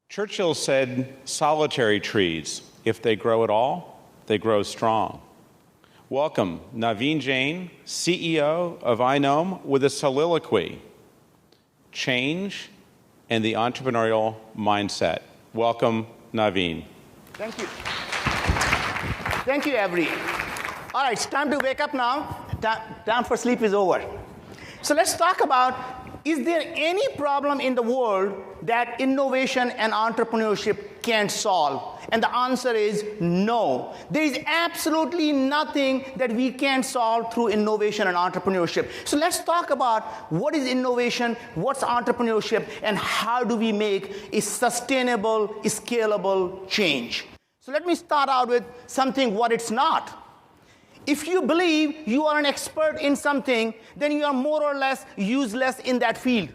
Churchill said, solitary trees, if they grow at all, they grow strong. Welcome, Naveen Jain, CEO of inome, with a soliloquy, Change and the Entrepreneurial Mindset. Welcome, Naveen. Thank you. Thank you, Avery. All right, it's time to wake up now. Time for sleep is over. So let's talk about, is there any problem in the world that innovation and entrepreneurship can't solve? And the answer is no. There is absolutely nothing that we can't solve through innovation and entrepreneurship. So let's talk about what is innovation, what's entrepreneurship, and how do we make a sustainable, scalable change. So let me start out with something what it's not. If you believe you are an expert in something, then you are more or less useless in that field.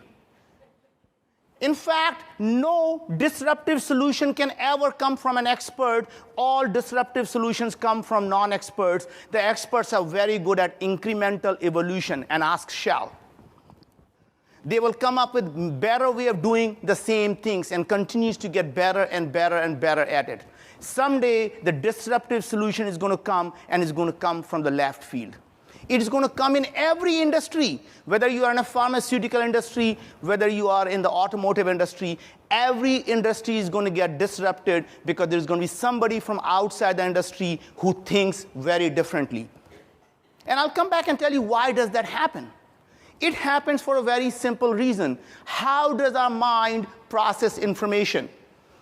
In fact, no disruptive solution can ever come from an expert. All disruptive solutions come from non-experts. The experts are very good at incremental evolution, and ask Shell. They will come up with a better way of doing the same things and continues to get better and better and better at it. Someday, the disruptive solution is going to come, and it's going to come from the left field. It is going to come in every industry, whether you are in a pharmaceutical industry, whether you are in the automotive industry. Every industry is going to get disrupted because there's going to be somebody from outside the industry who thinks very differently. And I'll come back and tell you why does that happen. It happens for a very simple reason. How does our mind process information?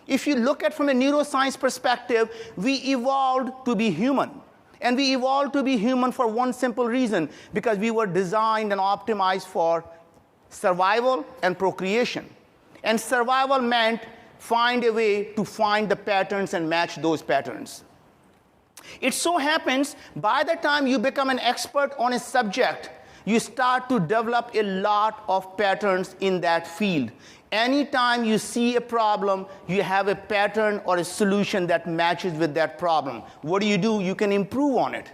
If you look at from a neuroscience perspective, we evolved to be human. And we evolved to be human for one simple reason, because we were designed and optimized for survival and procreation. And survival meant find a way to find the patterns and match those patterns. It so happens, by the time you become an expert on a subject, you start to develop a lot of patterns in that field. Anytime you see a problem, you have a pattern or a solution that matches with that problem. What do? You can improve on it.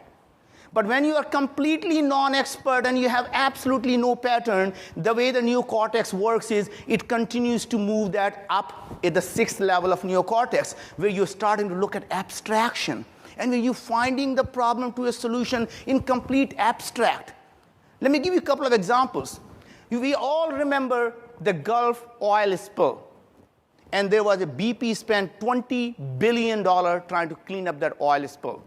But when you are completely non-expert and you have absolutely no pattern, the way the neocortex works is it continues to move that up at the 6th level of neocortex, where you're starting to look at abstraction. And when you're finding the problem to a solution in complete abstract. Let me give you a couple of examples. We all remember the Gulf oil spill. And there was a BP spent $20 billion trying to clean up that oil spill.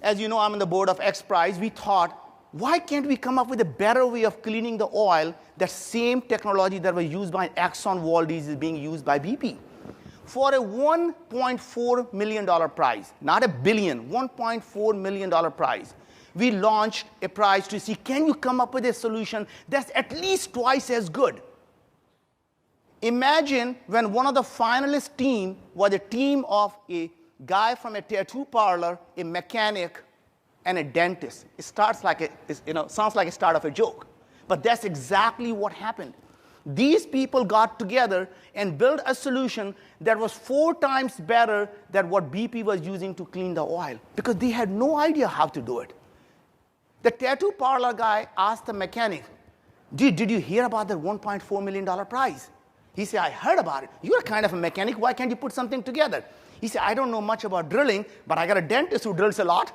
As you know, I'm on the board of X Prize. We thought, why can't we come up with a better way of cleaning the oil? That same technology that was used by Exxon Valdez is being used by BP. For a $1.4 million prize, not a billion, $1.4 million prize. We launched a prize to see, can you come up with a solution that's at least twice as good? Imagine when one of the finalist team was a team of a guy from a tattoo parlor, a mechanic, and a dentist. It sounds like a start of a joke. But that's exactly what happened. These people got together and built a solution that was 4 times better than what BP was using to clean the oil, because they had no idea how to do it. The tattoo parlor guy asked the mechanic, did you hear about the $1.4 million prize? He said, I heard about it. You're kind of a mechanic. Why can't you put something together? He said, I don't know much about drilling, but I got a dentist who drills a lot.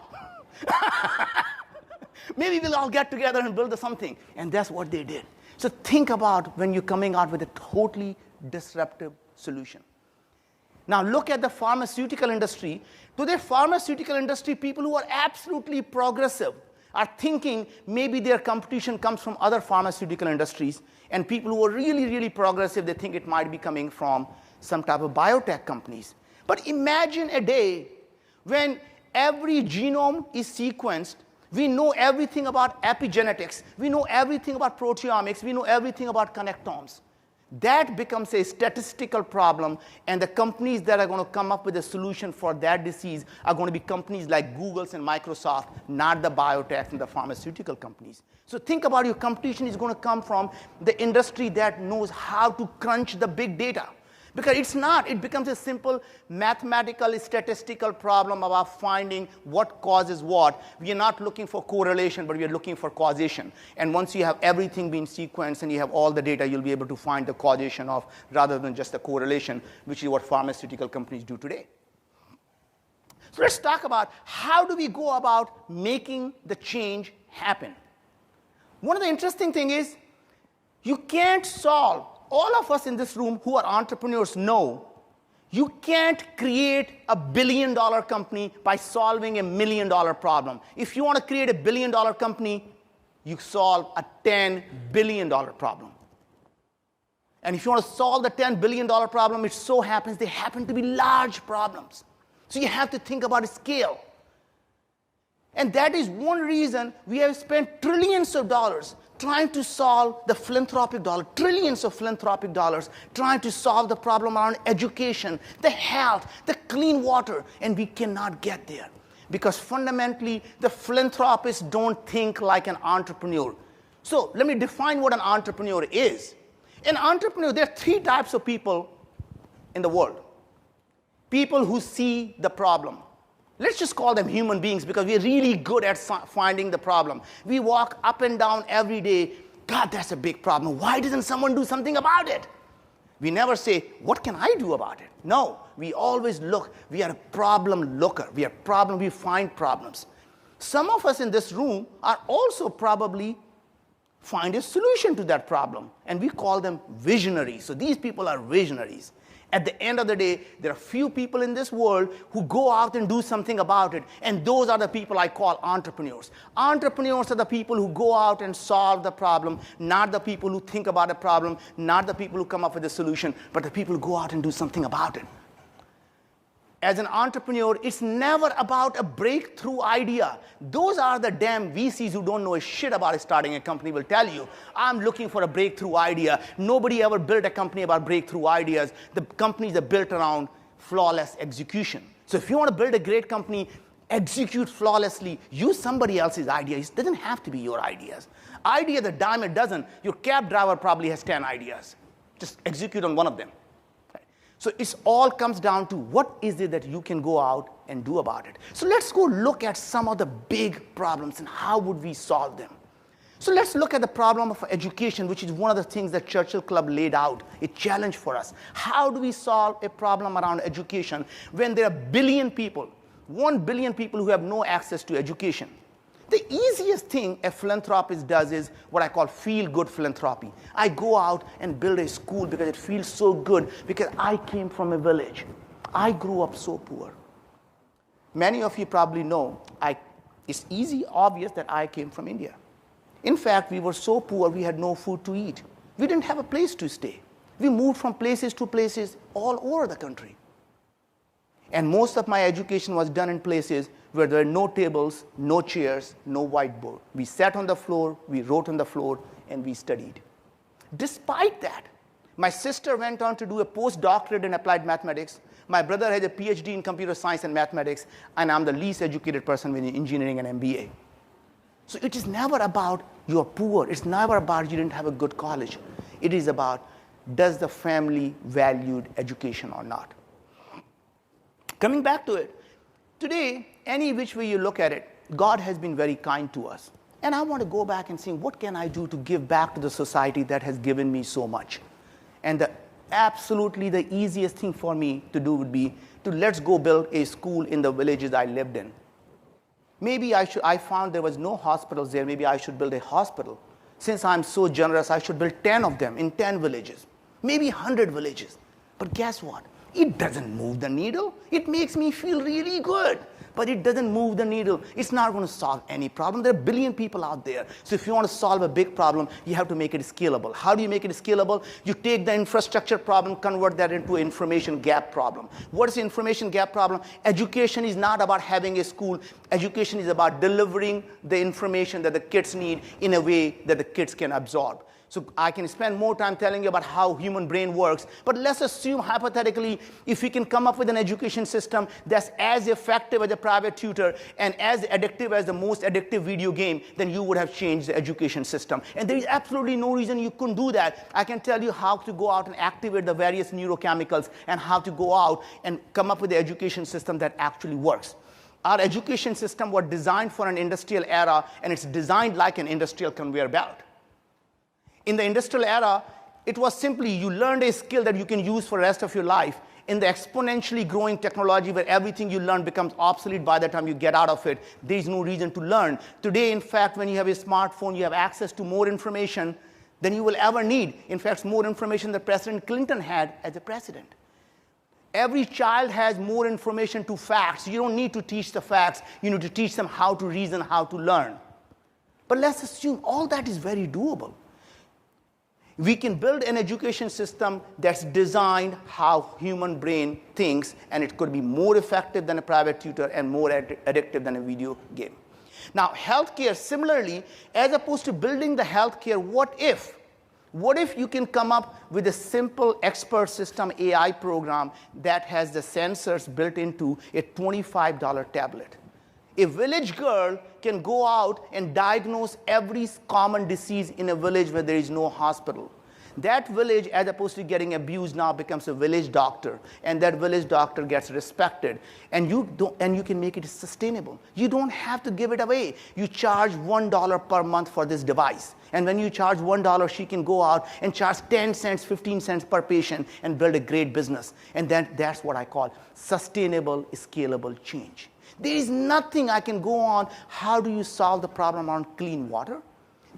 Maybe we'll all get together and build something. And that's what they did. So think about when you're coming out with a totally disruptive solution. Now look at the pharmaceutical industry. Today, pharmaceutical industry, people who are absolutely progressive, are thinking maybe their competition comes from other pharmaceutical industries, and people who are really, really progressive, they think it might be coming from some type of biotech companies. But imagine a day when every genome is sequenced. We know everything about epigenetics. We know everything about proteomics. We know everything about connectomes. That becomes a statistical problem, and the companies that are going to come up with a solution for that disease are going to be companies like Google's and Microsoft, not the biotech and the pharmaceutical companies. So think about your competition is going to come from the industry that knows how to crunch the big data. Because it's not. It becomes a simple mathematical, statistical problem about finding what causes what. We are not looking for correlation, but we are looking for causation. And once you have everything being sequenced and you have all the data, you'll be able to find the causation of, rather than just the correlation, which is what pharmaceutical companies do today. So let's talk about how do we go about making the change happen. One of the interesting things is you can't solve, all of us in this room who are entrepreneurs know, you can't create a billion-dollar company by solving $1 million problem. If you want to create a billion-dollar company, you solve a $10 billion problem. And if you want to solve the $10 billion problem, it so happens they happen to be large problems. So you have to think about scale. And that is one reason we have spent trillions of dollars trying to solve the philanthropic dollar, trillions of philanthropic dollars, trying to solve the problem around education, the health, the clean water, and we cannot get there. Because fundamentally, the philanthropists don't think like an entrepreneur. So let me define what an entrepreneur is. An entrepreneur, there are 3 types of people in the world. People who see the problem. Let's just call them human beings because we're really good at finding the problem. We walk up and down every day. God, that's a big problem. Why doesn't someone do something about it? We never say, what can I do about it? No, we always look. We are a problem looker. We find problems. Some of us in this room are also probably find a solution to that problem. And we call them visionaries. So these people are visionaries. At the end of the day, there are few people in this world who go out and do something about it. And those are the people I call entrepreneurs. Entrepreneurs are the people who go out and solve the problem, not the people who think about a problem, not the people who come up with a solution, but the people who go out and do something about it. As an entrepreneur, it's never about a breakthrough idea. Those are the damn VCs who don't know a shit about starting a company will tell you, I'm looking for a breakthrough idea. Nobody ever built a company about breakthrough ideas. The companies are built around flawless execution. So if you want to build a great company, execute flawlessly. Use somebody else's ideas. It doesn't have to be your ideas. Idea the dime a dozen. Your cab driver probably has 10 ideas. Just execute on one of them. So it all comes down to what is it that you can go out and do about it. So let's go look at some of the big problems and how would we solve them. So let's look at the problem of education, which is one of the things that Churchill Club laid out, a challenge for us. How do we solve a problem around education when there are 1 billion people, 1 billion people who have no access to education? The easiest thing a philanthropist does is what I call feel-good philanthropy. I go out and build a school because it feels so good because I came from a village. I grew up so poor. Many of you probably know it's obvious that I came from India. In fact, we were so poor we had no food to eat. We didn't have a place to stay. We moved from places to places all over the country. And most of my education was done in places where there were no tables, no chairs, no whiteboard. We sat on the floor, we wrote on the floor, and we studied. Despite that, my sister went on to do a postdoctorate in applied mathematics. My brother had a PhD in computer science and mathematics, and I'm the least educated person in engineering and MBA. So it is never about you're poor. It's never about you didn't have a good college. It is about does the family valued education or not. Coming back to it, today, any which way you look at it, God has been very kind to us. And I want to go back and see what can I do to give back to the society that has given me so much. And absolutely the easiest thing for me to do would be to let's go build a school in the villages I lived in. Maybe I found there was no hospitals there. Maybe I should build a hospital. Since I'm so generous, I should build 10 of them in 10 villages. Maybe 100 villages. But guess what? It doesn't move the needle. It makes me feel really good. But it doesn't move the needle. It's not going to solve any problem. There are 1 billion people out there. So if you want to solve a big problem, you have to make it scalable. How do you make it scalable? You take the infrastructure problem, convert that into an information gap problem. What is the information gap problem? Education is not about having a school. Education is about delivering the information that the kids need in a way that the kids can absorb. So I can spend more time telling you about how human brain works. But let's assume, hypothetically, if we can come up with an education system that's as effective as a private tutor and as addictive as the most addictive video game, then you would have changed the education system. And there is absolutely no reason you couldn't do that. I can tell you how to go out and activate the various neurochemicals and how to go out and come up with an education system that actually works. Our education system was designed for an industrial era, and it's designed like an industrial conveyor belt. In the industrial era, it was simply you learned a skill that you can use for the rest of your life. In the exponentially growing technology where everything you learn becomes obsolete by the time you get out of it, there is no reason to learn. Today, in fact, when you have a smartphone, you have access to more information than you will ever need. In fact, more information than President Clinton had as a president. Every child has more information to facts. You don't need to teach the facts. You need to teach them how to reason, how to learn. But let's assume all that is very doable. We can build an education system that's designed how human brain thinks, and it could be more effective than a private tutor and more addictive than a video game. Now, healthcare, similarly, as opposed to building the healthcare, what if you can come up with a simple expert system AI program that has the sensors built into a $25 tablet? A village girl can go out and diagnose every common disease in a village where there is no hospital. That village, as opposed to getting abused, now becomes a village doctor, and that village doctor gets respected, and you can make it sustainable. You don't have to give it away. You charge $1 per month for this device, and when you charge $1, she can go out and charge 10 cents, 15 cents per patient and build a great business. And then that's what I call sustainable, scalable change. There is nothing I can go on. How do you solve the problem around clean water?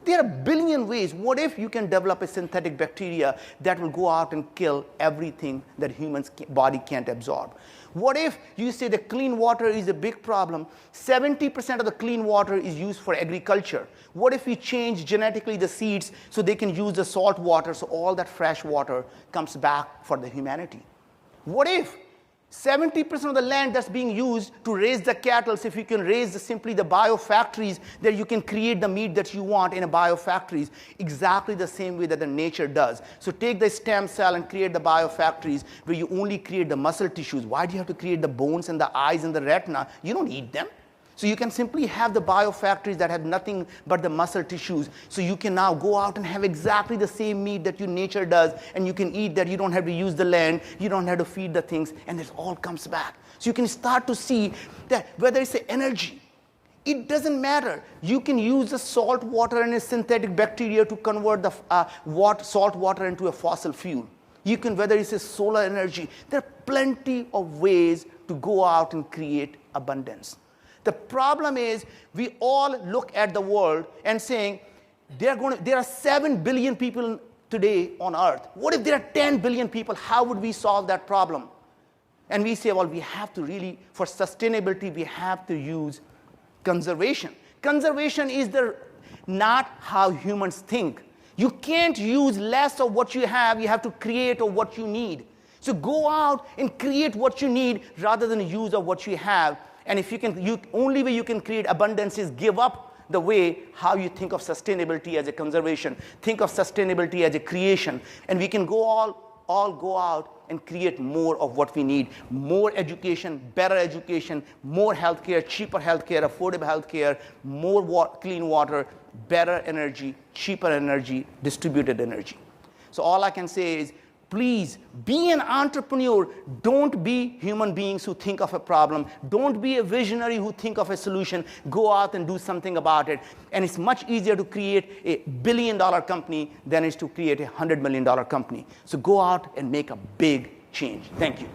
There are a billion ways. What if you can develop a synthetic bacteria that will go out and kill everything that human's body can't absorb? What if you say that clean water is a big problem? 70% of the clean water is used for agriculture. What if we change genetically the seeds so they can use the salt water so all that fresh water comes back for the humanity? What if 70% of the land that's being used to raise the cattle, if you can raise simply the biofactories, that you can create the meat that you want in a biofactories exactly the same way that the nature does. So take the stem cell and create the biofactories where you only create the muscle tissues. Why do you have to create the bones and the eyes and the retina? You don't eat them. So you can simply have the biofactories that have nothing but the muscle tissues. So you can now go out and have exactly the same meat that your nature does, and you can eat that. You don't have to use the land. You don't have to feed the things, and it all comes back. So you can start to see that whether it's energy, it doesn't matter. You can use the salt water and a synthetic bacteria to convert the salt water into a fossil fuel. You can, whether it's a solar energy, there are plenty of ways to go out and create abundance. The problem is we all look at the world and saying there are 7 billion people today on Earth. What if there are 10 billion people? How would we solve that problem? And we say, well, we have to really, for sustainability, we have to use conservation. Conservation is not how humans think. You can't use less of what you have to create of what you need. So go out and create what you need rather than use of what you have. And if you can, only way you can create abundance is give up the way how you think of sustainability as a conservation. Think of sustainability as a creation. And we can all go out and create more of what we need. More education, better education, more healthcare, cheaper healthcare, affordable healthcare, more clean water, better energy, cheaper energy, distributed energy. So all I can say is, please be an entrepreneur. Don't be human beings who think of a problem. Don't be a visionary who think of a solution. Go out and do something about it. And it's much easier to create a $1 billion company than it is to create a $100 million company. So go out and make a big change. Thank you.